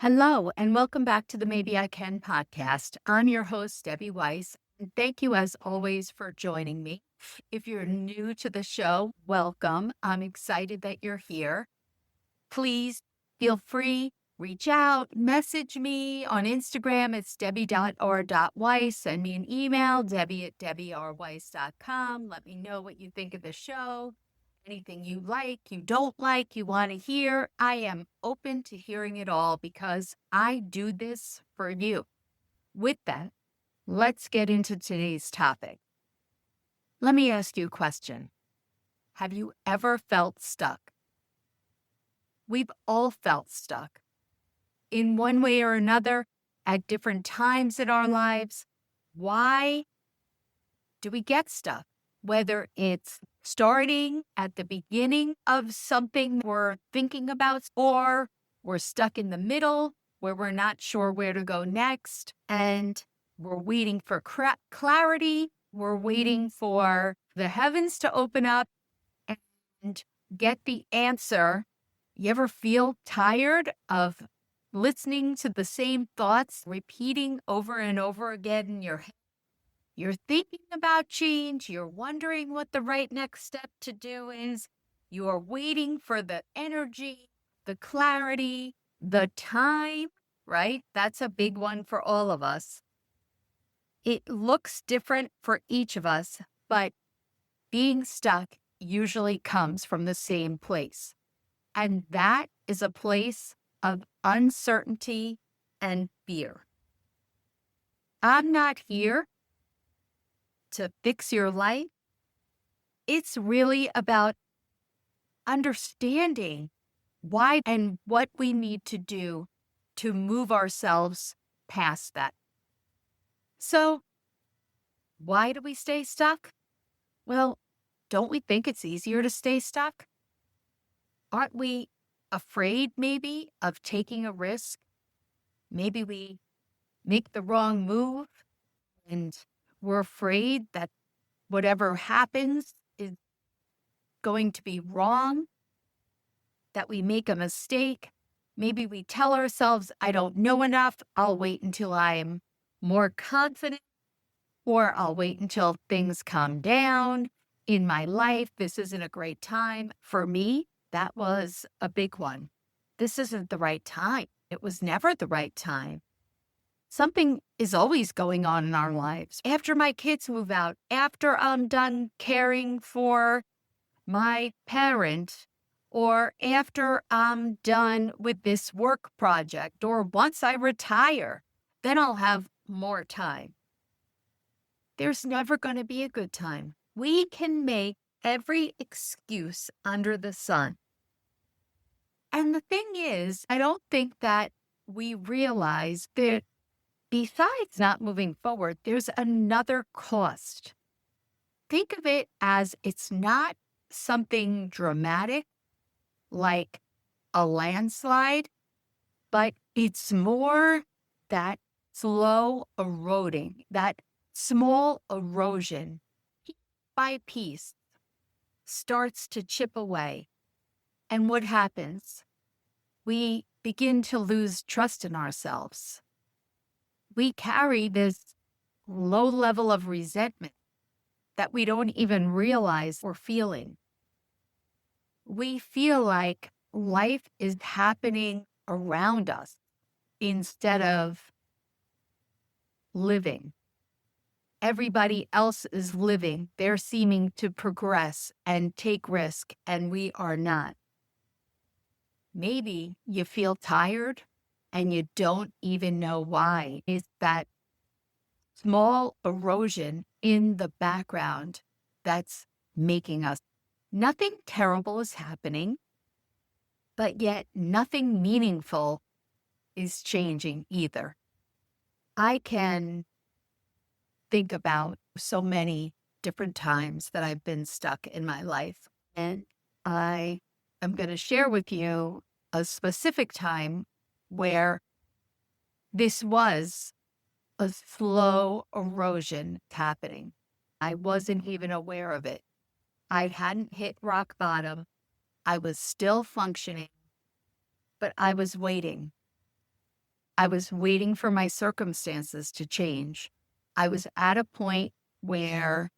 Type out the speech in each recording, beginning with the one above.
Hello, and welcome back to the Maybe I Can podcast. I'm your host, Debbie Weiss, and thank you as always for joining me. If you're new to the show, welcome. I'm excited that you're here. Please feel free, reach out, message me on Instagram. It's debbie.r.weiss. Send me an email, debbie@debbierweiss.com. Let me know what you think of the show. Anything you like, you don't like, you want to hear. I am open to hearing it all because I do this for you. With that, let's get into today's topic. Let me ask you a question. Have you ever felt stuck? We've all felt stuck in one way or another at different times in our lives. Why do we get stuck? Whether it's starting at the beginning of something we're thinking about, or we're stuck in the middle where we're not sure where to go next, and we're waiting for clarity. We're waiting for the heavens to open up and get the answer. You ever feel tired of listening to the same thoughts repeating over and over again in your head? You're thinking about change. You're wondering what the right next step to do is. You're waiting for the energy, the clarity, the time, right? That's a big one for all of us. It looks different for each of us, but being stuck usually comes from the same place. And that is a place of uncertainty and fear. I'm not here to fix your life. It's really about understanding why and what we need to do to move ourselves past that. So, why do we stay stuck? Well, don't we think it's easier to stay stuck? Aren't we afraid maybe of taking a risk? Maybe we make the wrong move and we're afraid that whatever happens is going to be wrong, that we make a mistake. Maybe we tell ourselves, I don't know enough. I'll wait until I'm more confident, or I'll wait until things calm down in my life. This isn't a great time. For me, that was a big one. This isn't the right time. It was never the right time. Something is always going on in our lives. After my kids move out, after I'm done caring for my parent, or after I'm done with this work project, or once I retire, then I'll have more time. There's never going to be a good time. We can make every excuse under the sun. And the thing is, I don't think that we realize that besides not moving forward, there's another cost. Think of it as it's not something dramatic like a landslide, but it's more that slow eroding, that small erosion, piece by piece, starts to chip away. And what happens? We begin to lose trust in ourselves. We carry this low level of resentment that we don't even realize we're feeling. We feel like life is happening around us instead of living. Everybody else is living. They're seeming to progress and take risk, and we are not. Maybe you feel tired and you don't even know why. It's that small erosion in the background that's making us. Nothing terrible is happening, but yet nothing meaningful is changing either. I can think about so many different times that I've been stuck in my life, and I am going to share with you a specific time where this was a slow erosion happening. I wasn't even aware of it. I hadn't hit rock bottom. I was still functioning, but I was waiting. I was waiting for my circumstances to change. I was at a point where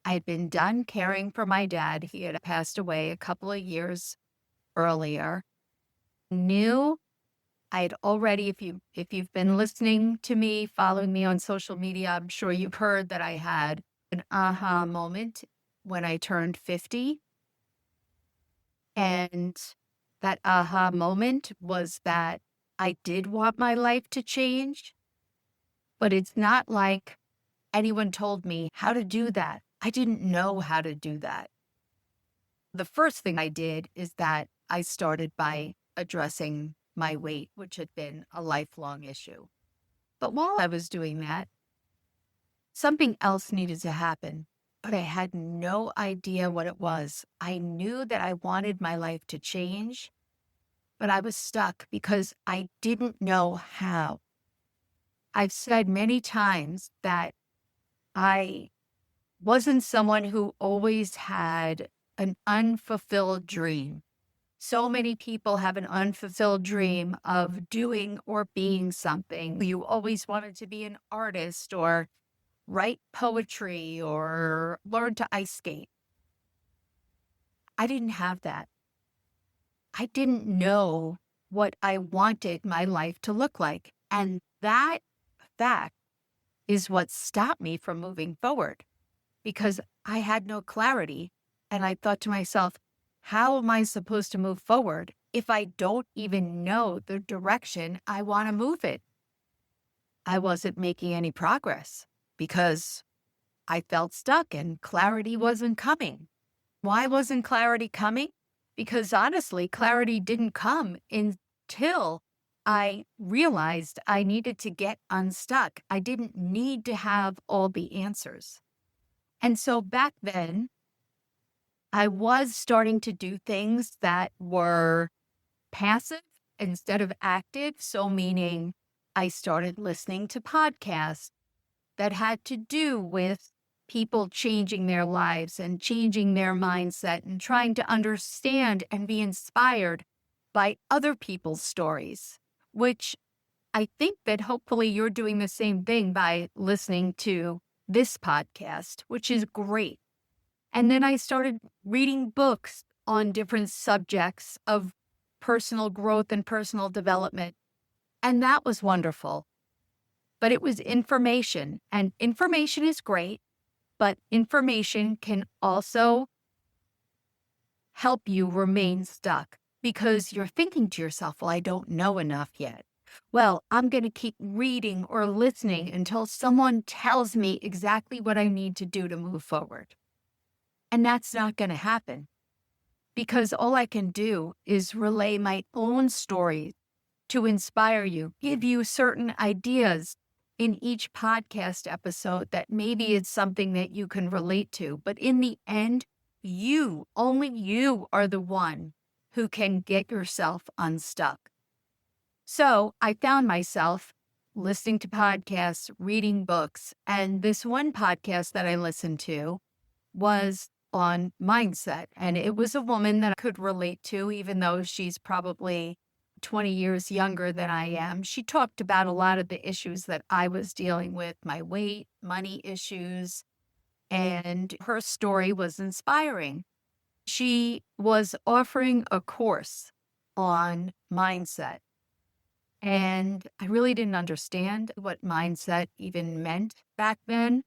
I had been done caring for my dad. He had passed away a couple of years earlier. Knew I had already, if you've been listening to me, following me on social media, I'm sure you've heard that I had an aha moment when I turned 50. And that aha moment was that I did want my life to change, but it's not like anyone told me how to do that. I didn't know how to do that. The first thing I did is that I started by addressing my weight, which had been a lifelong issue. But while I was doing that, something else needed to happen, but I had no idea what it was. I knew that I wanted my life to change, but I was stuck because I didn't know how. I've said many times that I wasn't someone who always had an unfulfilled dream. So many people have an unfulfilled dream of doing or being something. You always wanted to be an artist or write poetry or learn to ice skate. I didn't have that. I didn't know what I wanted my life to look like. And that fact is what stopped me from moving forward because I had no clarity. And I thought to myself, how am I supposed to move forward if I don't even know the direction I want to move it? I wasn't making any progress because I felt stuck and clarity wasn't coming. Why wasn't clarity coming? Because honestly, clarity didn't come until I realized I needed to get unstuck. I didn't need to have all the answers. And so back then, I was starting to do things that were passive instead of active. So, meaning I started listening to podcasts that had to do with people changing their lives and changing their mindset and trying to understand and be inspired by other people's stories, which I think that hopefully you're doing the same thing by listening to this podcast, which is great. And then I started reading books on different subjects of personal growth and personal development. And that was wonderful. But it was information, and information is great, but information can also help you remain stuck because you're thinking to yourself, well, I don't know enough yet. Well, I'm going to keep reading or listening until someone tells me exactly what I need to do to move forward. And that's not going to happen because all I can do is relay my own stories to inspire you, give you certain ideas in each podcast episode that maybe it's something that you can relate to. But in the end, only you are the one who can get yourself unstuck. So I found myself listening to podcasts, reading books, and this one podcast that I listened to was on mindset. And it was a woman that I could relate to, even though she's probably 20 years younger than I am. She talked about a lot of the issues that I was dealing with, my weight, money issues, and her story was inspiring. She was offering a course on mindset. And I really didn't understand what mindset even meant back then.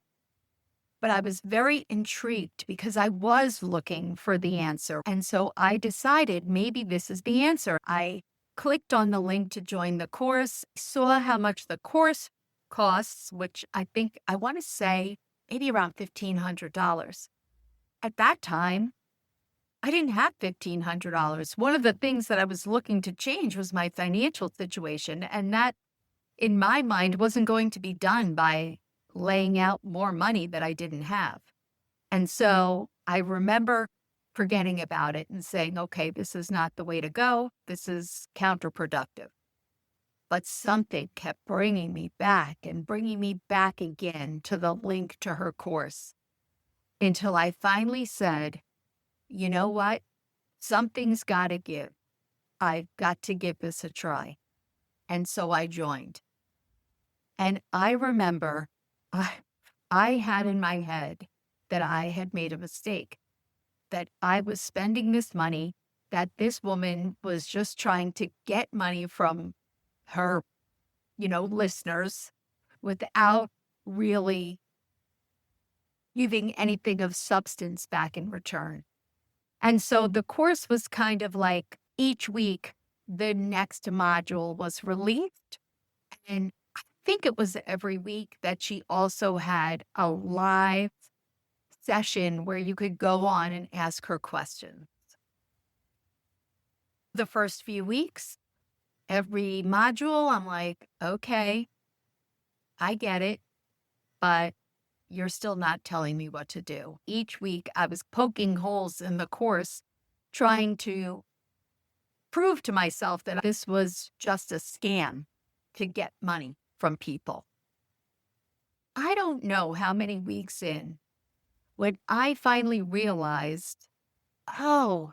But I was very intrigued because I was looking for the answer. And so I decided maybe this is the answer. I clicked on the link to join the course, saw how much the course costs, which I want to say maybe around $1,500. At that time, I didn't have $1,500. One of the things that I was looking to change was my financial situation. And that, in my mind, wasn't going to be done by laying out more money that I didn't have. And so I remember forgetting about it and saying, okay, this is not the way to go. This is counterproductive. But something kept bringing me back and bringing me back again to the link to her course until I finally said, you know what? Something's got to give. I've got to give this a try. And so I joined. And I remember I, I had in my head that I had made a mistake, that I was spending this money, that this woman was just trying to get money from her, listeners without really giving anything of substance back in return. And so the course was kind of like each week, the next module was released. And I think it was every week that she also had a live session where you could go on and ask her questions. The first few weeks, every module, I'm like, okay, I get it, but you're still not telling me what to do. Each week, I was poking holes in the course, trying to prove to myself that this was just a scam to get money from people. I don't know how many weeks in when I finally realized, oh,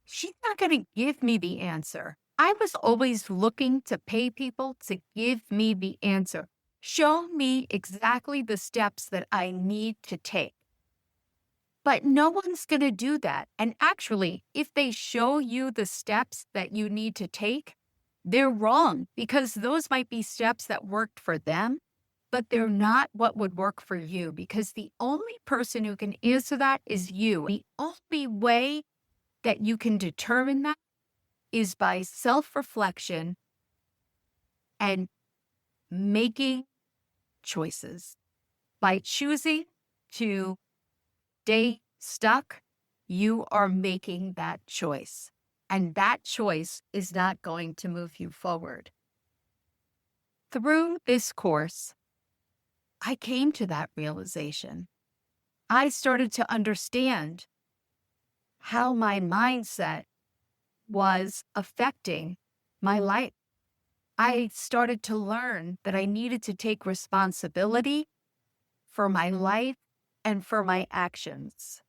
she's not going to give me the answer. I was always looking to pay people to give me the answer. Show me exactly the steps that I need to take. But no one's going to do that. And actually, if they show you the steps that you need to take, they're wrong because those might be steps that worked for them, but they're not what would work for you because the only person who can answer that is you. The only way that you can determine that is by self-reflection and making choices. By choosing to stay stuck, you are making that choice. And that choice is not going to move you forward. Through this course, I came to that realization. I started to understand how my mindset was affecting my life. I started to learn that I needed to take responsibility for my life and for my actions.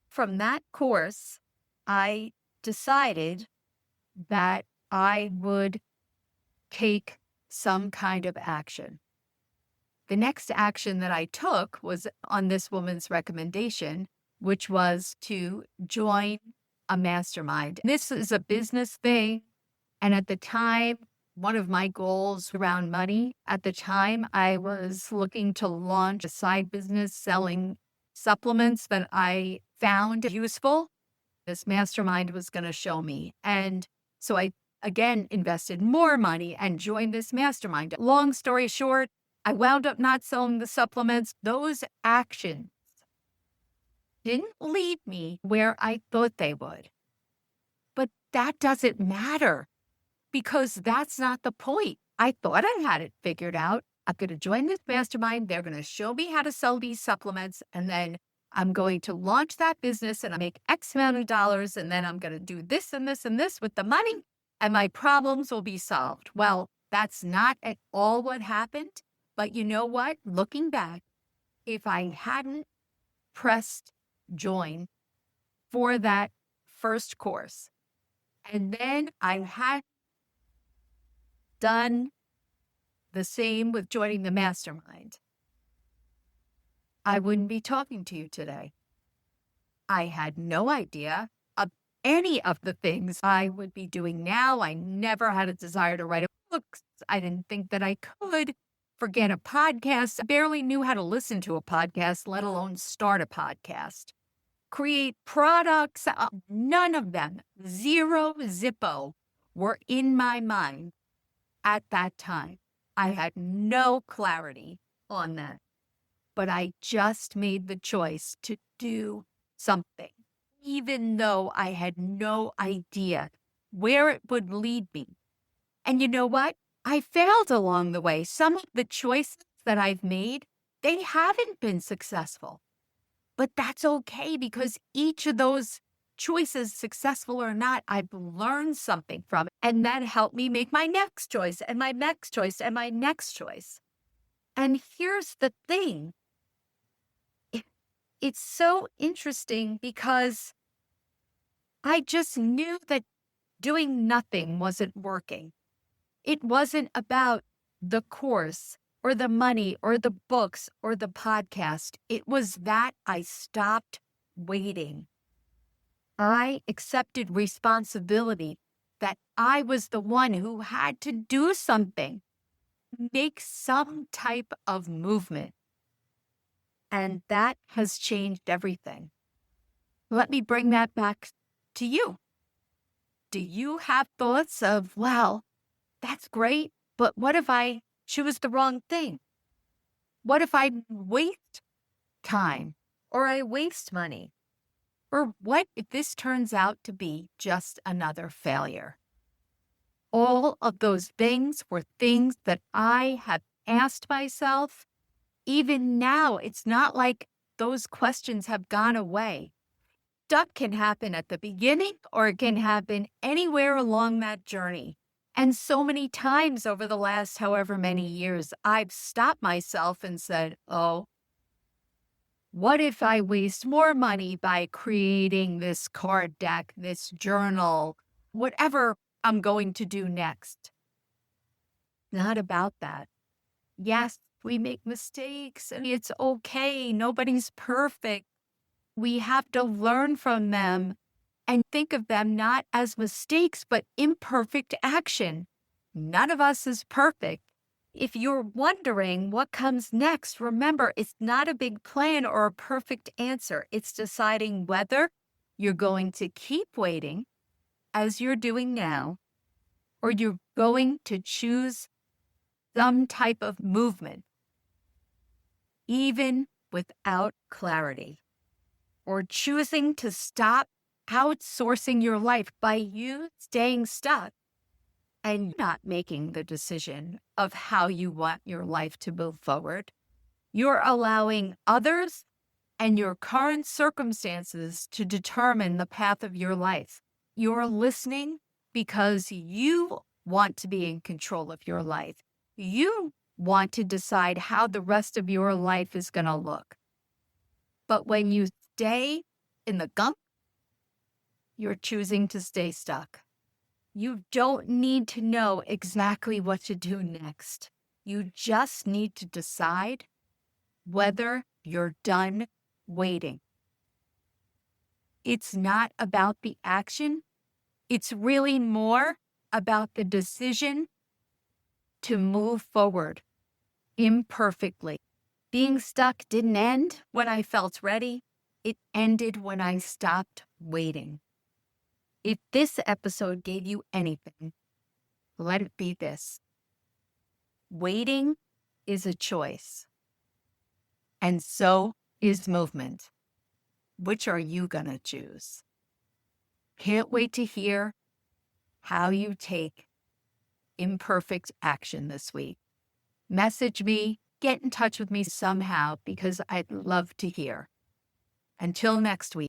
From that course, I decided that I would take some kind of action. The next action that I took was on this woman's recommendation, which was to join a mastermind. This is a business thing. And at the time, one of my goals around money, at the time, I was looking to launch a side business selling supplements that I found useful. This mastermind was going to show me. And so I, again, invested more money and joined this mastermind. Long story short, I wound up not selling the supplements. Those actions didn't lead me where I thought they would. But that doesn't matter because that's not the point. I thought I had it figured out. I'm going to join this mastermind. They're going to show me how to sell these supplements. And then I'm going to launch that business and I make X amount of dollars. And then I'm going to do this and this and this with the money and my problems will be solved. Well, that's not at all what happened. But you know what? Looking back, if I hadn't pressed join for that first course, and then I had done the same with joining the mastermind, I wouldn't be talking to you today. I had no idea of any of the things I would be doing now. I never had a desire to write a book. I didn't think that I could. Forget a podcast. I barely knew how to listen to a podcast, let alone start a podcast. Create products. None of them, zero zippo, were in my mind at that time. I had no clarity on that. But I just made the choice to do something, even though I had no idea where it would lead me. And you know what? I failed along the way. Some of the choices that I've made, they haven't been successful. But that's okay because each of those choices, successful or not, I've learned something from it. And that helped me make my next choice and my next choice and my next choice. And here's the thing. It's so interesting because I just knew that doing nothing wasn't working. It wasn't about the course or the money or the books or the podcast. It was that I stopped waiting. I accepted responsibility, that I was the one who had to do something, make some type of movement. And that has changed everything. Let me bring that back to you. Do you have thoughts of, well, that's great, but what if I choose the wrong thing? What if I waste time or I waste money? Or what if this turns out to be just another failure? All of those things were things that I have asked myself. Even now, it's not like those questions have gone away. Stuck can happen at the beginning or it can happen anywhere along that journey. And so many times over the last however many years, I've stopped myself and said, oh, what if I waste more money by creating this card deck, this journal, whatever I'm going to do next? Not about that. Yes, we make mistakes and it's okay. Nobody's perfect. We have to learn from them and think of them not as mistakes, but imperfect action. None of us is perfect. If you're wondering what comes next, remember, it's not a big plan or a perfect answer. It's deciding whether you're going to keep waiting, as you're doing now, or you're going to choose some type of movement, even without clarity, or choosing to stop outsourcing your life by you staying stuck and not making the decision of how you want your life to move forward. You're allowing others and your current circumstances to determine the path of your life. You're listening because you want to be in control of your life. You want to decide how the rest of your life is going to look. But when you stay in the gunk, you're choosing to stay stuck. You don't need to know exactly what to do next. You just need to decide whether you're done waiting. It's not about the action. It's really more about the decision to move forward imperfectly. Being stuck didn't end when I felt ready. It ended when I stopped waiting. If this episode gave you anything, let it be this. Waiting is a choice, and so is movement. Which are you going to choose? Can't wait to hear how you take imperfect action this week. Message me, get in touch with me somehow because I'd love to hear. Until next week.